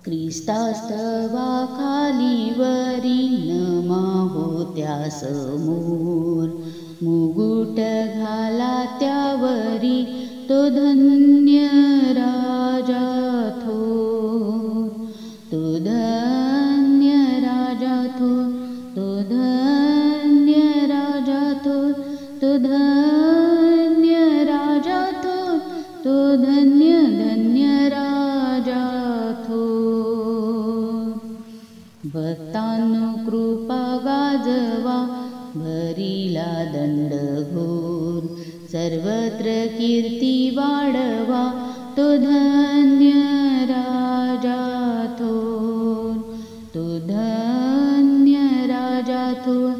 ख्रिस्तास्तवा खालीवरी नमा होत्या समोर, मुकुट घाला त्यावरी तो धन्य राजा थोर, तो धन्य राजा थोर, तो धन्य राजा थोर, तो धन्य राजा थोर, तो धन्य धन्य राजा थोर. भक्तांनो कृपा गाजवा, भरिला दंड घोर, सर्वत्र कीर्ती वाढवा, तो धन्य राजा थोर, तो धन्य राजा थोर,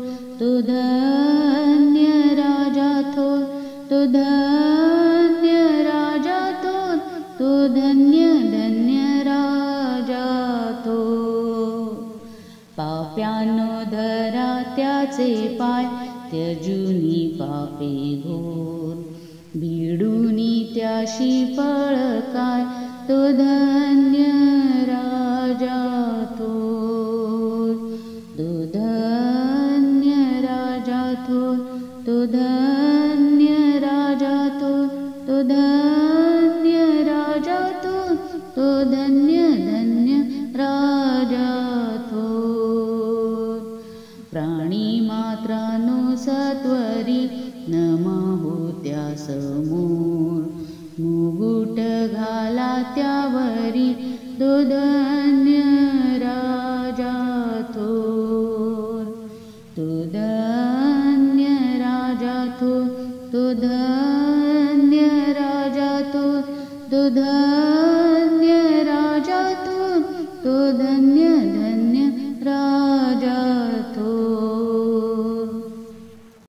तो धन्य राजा थोर, तो धन्य राजा थोर, तो धन्य धन्य राजा थोर. पाप्यानो धरा त्याचे पाय, त्यजुनी पापे घोर, भिडूनी त्याशी पळ काय, तो धन्य राजा थोर, तो धन्य राजा थोर, तो धन्य राजा थोर, तो धन्य राजा थोर, तो धन्य धन्य राजा थोर. प्राणी मात्रांनो सत्वरी नमा होत्या समोर, मुकुट घाला त्यावरी तो धन्य राजा थोर, तो धन्य राजा थोर, तो धन्य राजा थोर, तो धन्य